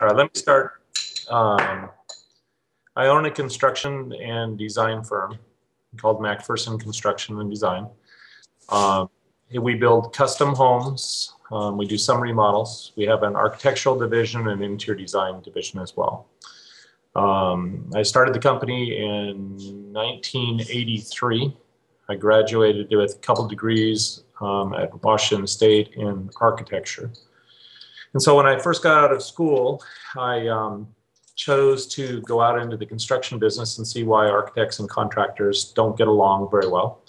All right, let me start. I own a construction and design firm called MacPherson Construction and Design. We build custom homes. We do some remodels. We have an architectural division and interior design division as well. I started the company in 1983. I graduated with a couple degrees at Washington State in architecture. And so when I first got out of school, I chose to go out into the construction business and see why architects and contractors don't get along very well,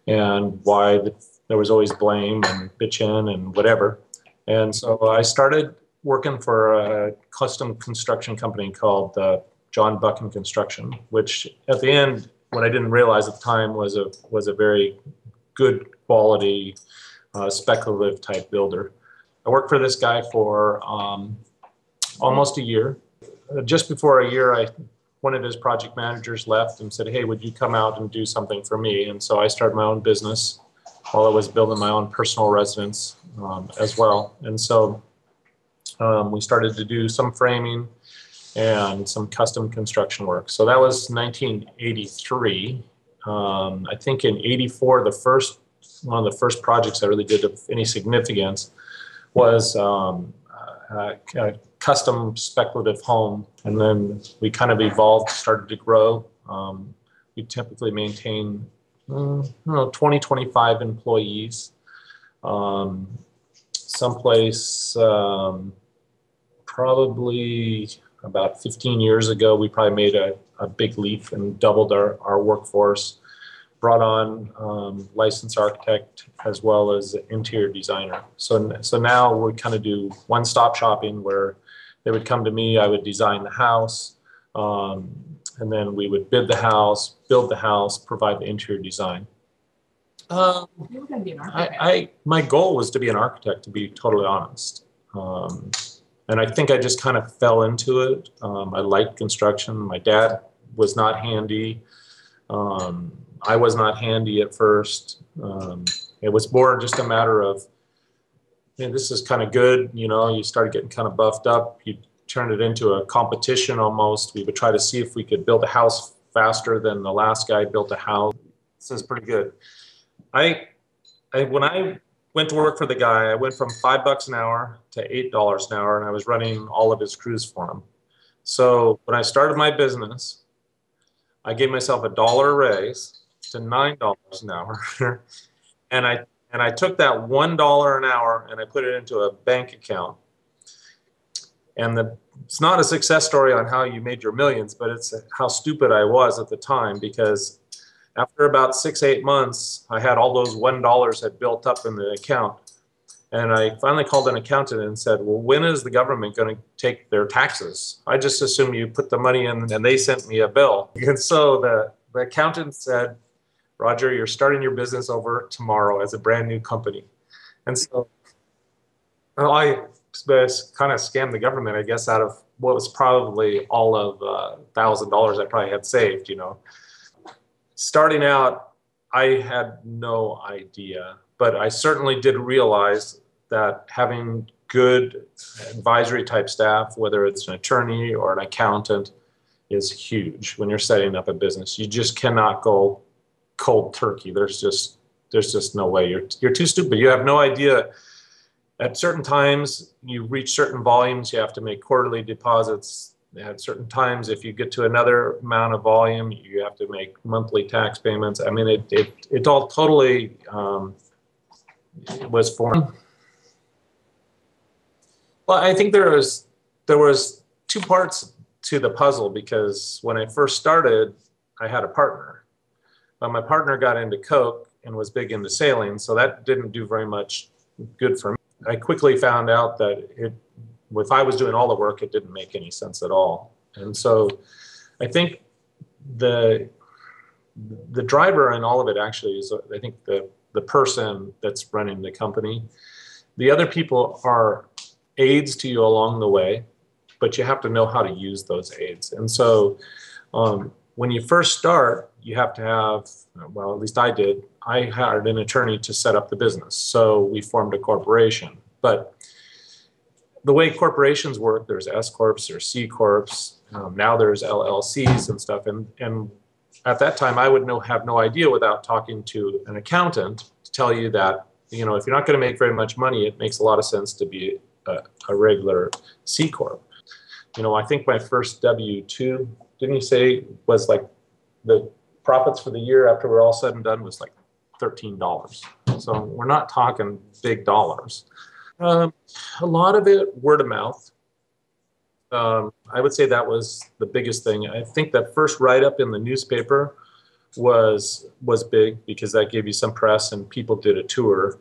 and why there was always blame and bitching and whatever. And so I started working for a custom construction company called John Buchan Construction, which at the end, what I didn't realize at the time, was a very good quality speculative type builder. I worked for this guy for almost a year. Just before a year, one of his project managers left and said, "Hey, would you come out and do something for me?" And so I started my own business while I was building my own personal residence as well. And so we started to do some framing and some custom construction work. So that was 1983. I think in 84, one of the first projects I really did of any significance was a custom speculative home. And then we kind of evolved, started to grow. We typically maintain 20, 25 employees. Someplace probably about 15 years ago, we probably made a big leap and doubled our workforce, brought on licensed architect as well as interior designer. So now we kind of do one-stop shopping, where they would come to me, I would design the house, and then we would bid the house, build the house, provide the interior design. You were going to be an architect. My goal was to be an architect, to be totally honest. And I think I just kind of fell into it. I liked construction. My dad was not handy. I was not handy at first. It was more just a matter of, hey, this is kind of good. You started getting kind of buffed up. You turned it into a competition almost. We would try to see if we could build a house faster than the last guy built a house. This is pretty good. When I went to work for the guy, I went from $5 an hour to $8 an hour, and I was running all of his crews for him. So when I started my business, I gave myself $1 raise to $9 an hour. and I took that $1 an hour and I put it into a bank account. And it's not a success story on how you made your millions, but it's how stupid I was at the time, because after about 6-8 months, I had all those $1 had built up in the account. And I finally called an accountant and said, "Well, when is the government going to take their taxes? I just assume you put the money in and they sent me a bill." And so the accountant said, "Roger, you're starting your business over tomorrow as a brand new company." And so I kind of scammed the government, I guess, out of what was probably all of $1,000 I probably had saved, Starting out, I had no idea, but I certainly did realize that having good advisory type staff, whether it's an attorney or an accountant, is huge when you're setting up a business. You just cannot go cold turkey. There's just no way. You're too stupid. You have no idea. At certain times, you reach certain volumes, you have to make quarterly deposits. At certain times, if you get to another amount of volume, you have to make monthly tax payments. I mean, it all totally was formed. Well, I think there was two parts to the puzzle, because when I first started, I had a partner. But my partner got into coke and was big into sailing, so that didn't do very much good for me. I quickly found out that if I was doing all the work, it didn't make any sense at all. And so I think the driver in all of it actually is, I think, the person that's running the company. The other people are aids to you along the way, but you have to know how to use those aids. And so when you first start, you have to have, well, at least I did, I hired an attorney to set up the business. So we formed a corporation. But the way corporations work, there's S corps, there's C corps, now there's LLCs and stuff. And at that time, I would have no idea without talking to an accountant to tell you that, if you're not going to make very much money, it makes a lot of sense to be a regular C corp. I think my first W-2, didn't you say, was like the profits for the year after we're all said and done was like $13. So we're not talking big dollars. A lot of it word of mouth. I would say that was the biggest thing. I think that first write-up in the newspaper was big because that gave you some press and people did a tour.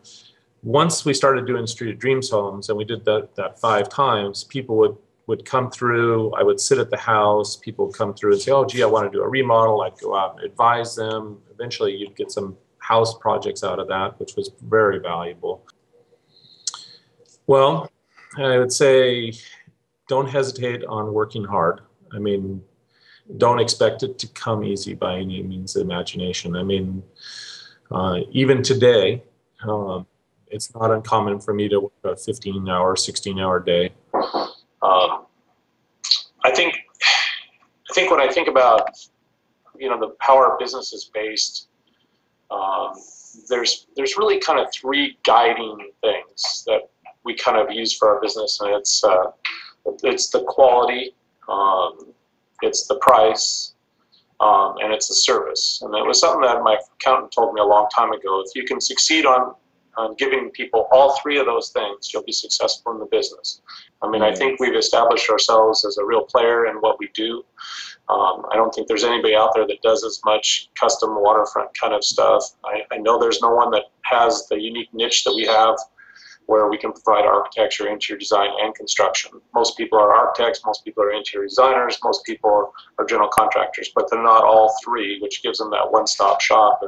Once we started doing Street of Dreams homes, and we did that 5 times, people would come through. I would sit at the house. People would come through and say, oh, gee, I want to do a remodel. I'd go out and advise them. Eventually, you'd get some house projects out of that, which was very valuable. Well, I would say don't hesitate on working hard. I mean, don't expect it to come easy by any means of imagination. I mean, even today, it's not uncommon for me to work a 15-hour, 16-hour day. I think when I think about, how our business is based, there's really kind of 3 guiding things that we kind of use for our business, and it's the quality, it's the price, and it's the service. And it was something that my accountant told me a long time ago. If you can succeed on giving people all 3 of those things, you'll be successful in the business. I mean, I think we've established ourselves as a real player in what we do. I don't think there's anybody out there that does as much custom waterfront kind of stuff. I know there's no one that has the unique niche that we have, where we can provide architecture, interior design, and construction. Most people are architects, most people are interior designers, most people are general contractors, but they're not all 3, which gives them that one-stop shop.